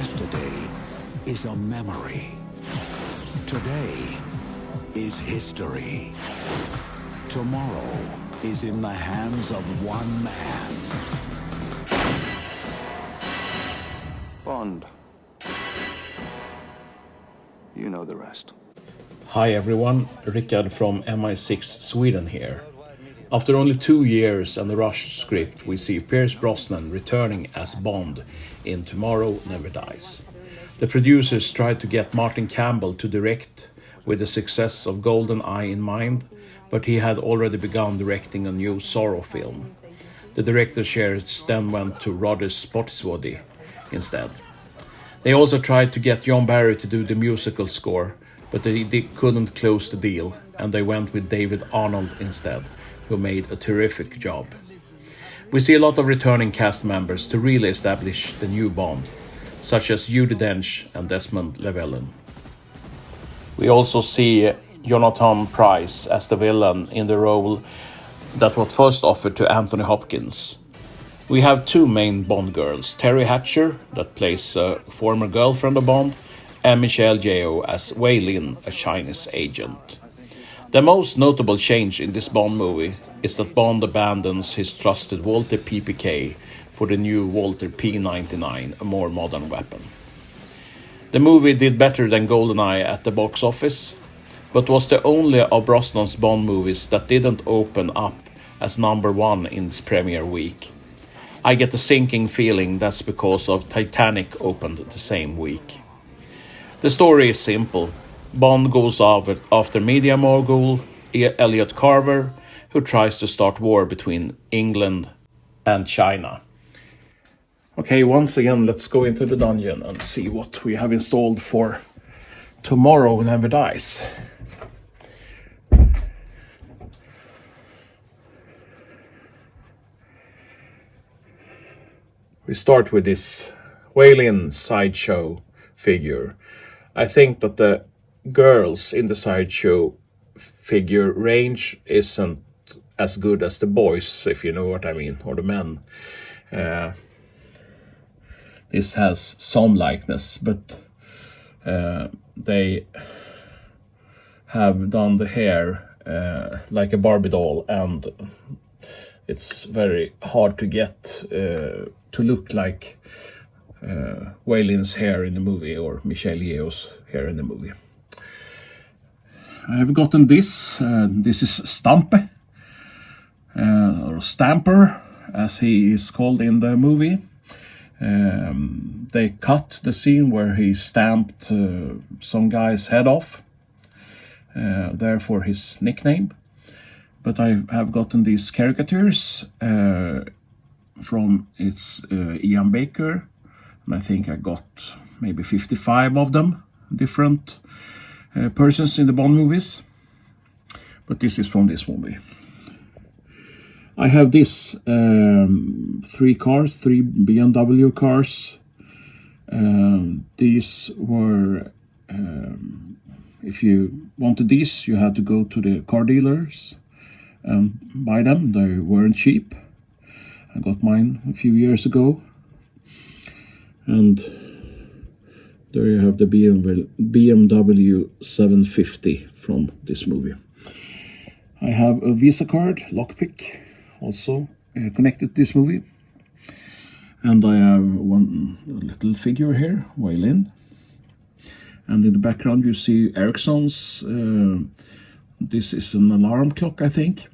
Yesterday is a memory. Today is history. Tomorrow is in the hands of one man. Bond. You know the rest. Hi everyone, Rickard from MI6 Sweden here. After only 2 years and a rushed script, we see Pierce Brosnan returning as Bond in Tomorrow Never Dies. The producers tried to get Martin Campbell to direct with the success of GoldenEye in mind, but he had already begun directing a new Zorro film. The director's shares then went to Roger Spottiswoode instead. They also tried to get John Barry to do the musical score, but they couldn't close the deal, and they went with David Arnold instead, who made a terrific job. We see a lot of returning cast members to really establish the new Bond, such as Judi Dench and Desmond Llewellyn. We also see Jonathan Pryce as the villain in the role that was first offered to Anthony Hopkins. We have two main Bond girls, Terry Hatcher, that plays a former girlfriend of Bond, and Michelle Yeoh as Wei Lin, a Chinese agent. The most notable change in this Bond movie is that Bond abandons his trusted Walther PPK for the new Walther P99, a more modern weapon. The movie did better than GoldenEye at the box office, but was the only of Brosnan's Bond movies that didn't open up as #1 in its premiere week. I get the sinking feeling that's because of Titanic opened the same week. The story is simple. Bond goes after media mogul Elliot Carver, who tries to start war between England and China. Okay, once again, let's go into the dungeon and see what we have installed for Tomorrow Never Dies. We start with this Wei Lin sideshow figure. I think that the girls in the sideshow figure range isn't as good as the boys, if you know what I mean, or the men. This has some likeness, but they have done the hair like a Barbie doll, and it's very hard to get to look like Wei Lin's hair in the movie or Michelle Yeoh's hair in the movie. I have gotten this. This is Stampe, or Stamper, as he is called in the movie. They cut the scene where he stamped some guy's head off, therefore his nickname. But I have gotten these caricatures from Ian Baker, and I think I got maybe 55 of them, different persons in the Bond movies. But this is from this movie. I have this 3 BMW cars. These were, if you wanted these, you had to go to the car dealers and buy them. They weren't cheap. I got mine a few years ago. And there you have the BMW 750 from this movie. I have a Visa card, lockpick, also connected to this movie. And I have one little figure here, Wei Lin. And in the background you see Ericsson's. This is an alarm clock, I think,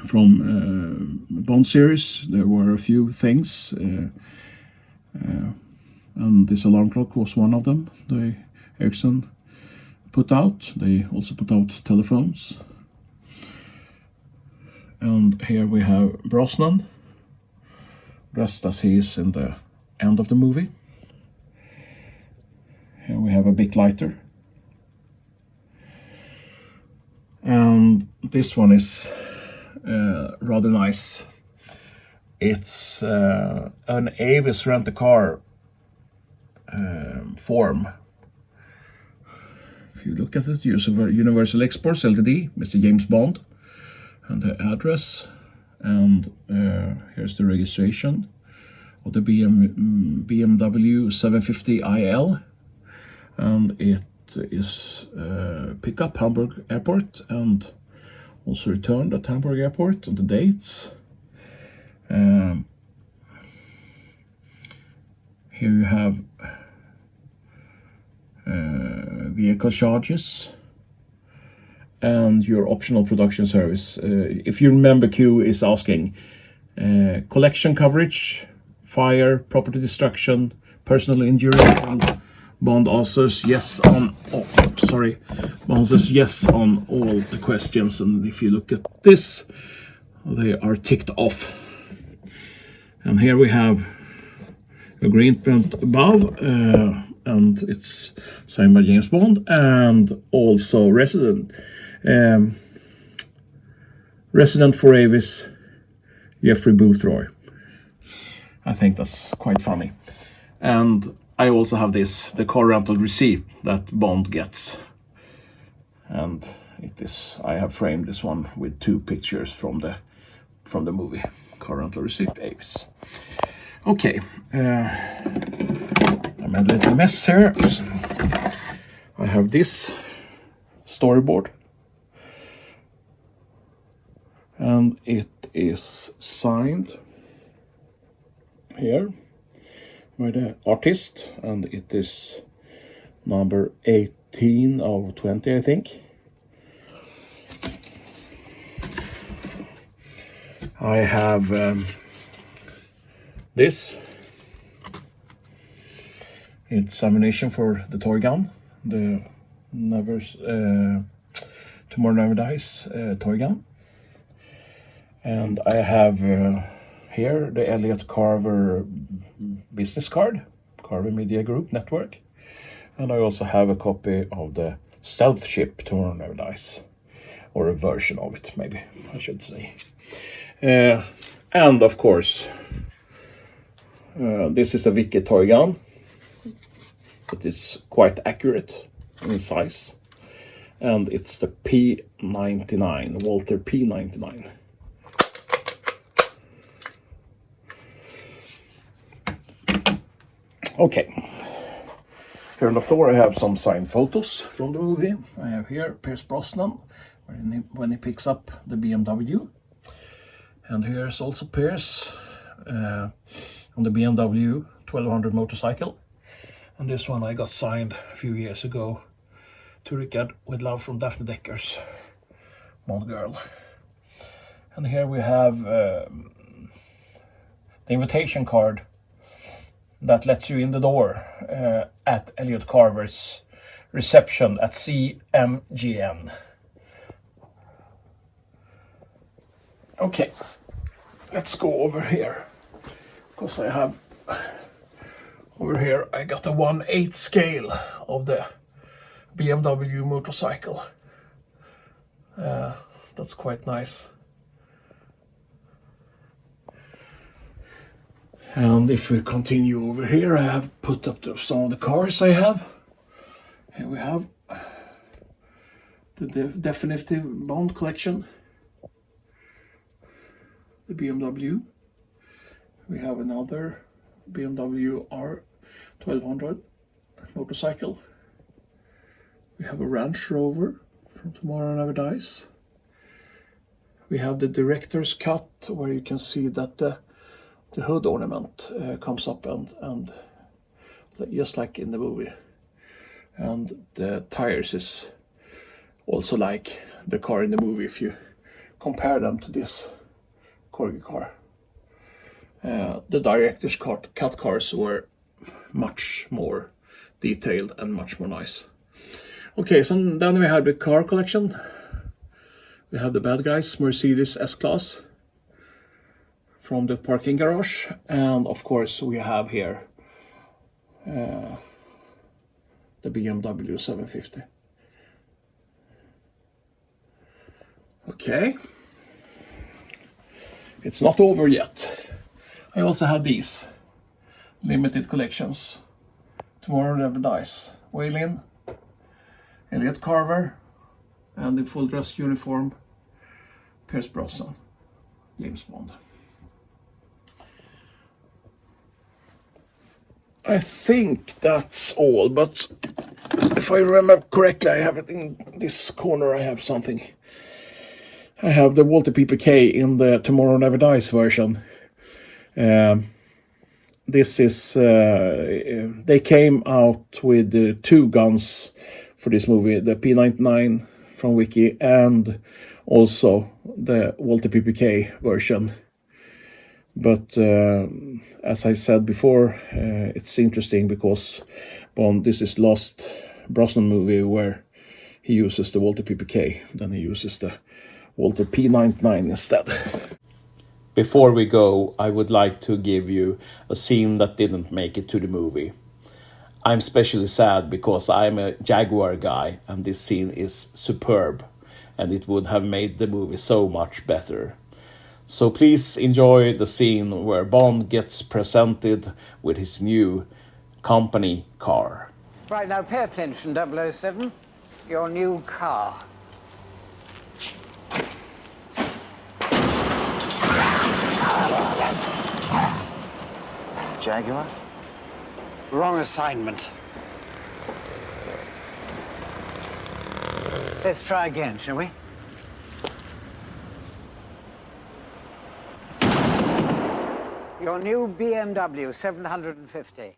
from Bond series. There were a few things, and this alarm clock was one of them. Ericsson put out. They also put out telephones. And here we have Brosnan, dressed as he is in the end of the movie. Here we have a bit lighter. And this one is rather nice. It's an Avis rent-a-car form. If you look at it, Universal Exports Ltd, Mr. James Bond, and the address, and here's the registration of the BMW 750 IL, and it is pick up Hamburg Airport and also returned at Hamburg Airport on the dates. Here you have vehicle charges and your optional production service. If you remember, Q is asking collection coverage, fire, property destruction, personal injury, and Bond answers yes on. Bond says yes on all the questions, and if you look at this, they are ticked off. And here we have agreement above, and it's signed by James Bond, and also resident for Avis, Jeffrey Boothroyd. I think that's quite funny. And I also have this, the car rental receipt that Bond gets. And it is, I have framed this one with 2 pictures from the movie. Car rental receipt, Avis. Okay. I made a little mess here. I have this storyboard. And it is signed here by the artist, and it is number 18 of 20, I think. I have this. It's ammunition for the toy gun, the Tomorrow Never Dies toy gun. And I have here the Elliot Carver business card, Carver Media Group Network. And I also have a copy of the stealth ship Tomorrow Never Dies, or a version of it, maybe I should say. And of course, this is a Vicky toy gun. It is quite accurate in size, and it's the P99, Walter P99. Okay, here on the floor I have some signed photos from the movie. I have here Pierce Brosnan when he picks up the BMW, and here's also Pierce on the BMW 1200 motorcycle. And this one I got signed a few years ago to Richard with love from Daphne Decker's Bond Girl. And here we have the invitation card that lets you in the door at Elliot Carver's reception at CMGN. Okay, let's go over here, because I have over here I got a 1/8 scale of the BMW motorcycle. That's quite nice. And if we continue over here, I have put up some of the cars I have. Here we have the definitive Bond collection, the BMW. We have another BMW R1200 motorcycle. We have a Range Rover from Tomorrow Never Dies. We have the director's cut, where you can see that the hood ornament comes up and just like in the movie. And the tires is also like the car in the movie if you compare them to this corgi car. The director's cut cars were much more detailed and much more nice. Okay, so then we have the car collection. We have the bad guys, Mercedes S-Class from the parking garage, and of course we have here the BMW 750. Okay, it's not over yet. I also have these limited collections. Tomorrow Never Dies, Waylon, Elliot Carver, and the full dress uniform, Pierce Brosnan, James Bond. I think that's all, but if I remember correctly, I have it in this corner. I have something. I have the Walter PPK in the Tomorrow Never Dies version. This is they came out with 2 guns for this movie, the P99 from Wiki and also the Walter PPK version. But as I said before, it's interesting because this is last Brosnan movie where he uses the Walter PPK, then he uses the Walter P99 instead. Before we go, I would like to give you a scene that didn't make it to the movie. I'm especially sad because I'm a Jaguar guy and this scene is superb and it would have made the movie so much better. So please enjoy the scene where Bond gets presented with his new company car. Right, now pay attention, 007. Your new car. Jaguar? Wrong assignment. Let's try again, shall we? Your new BMW 750.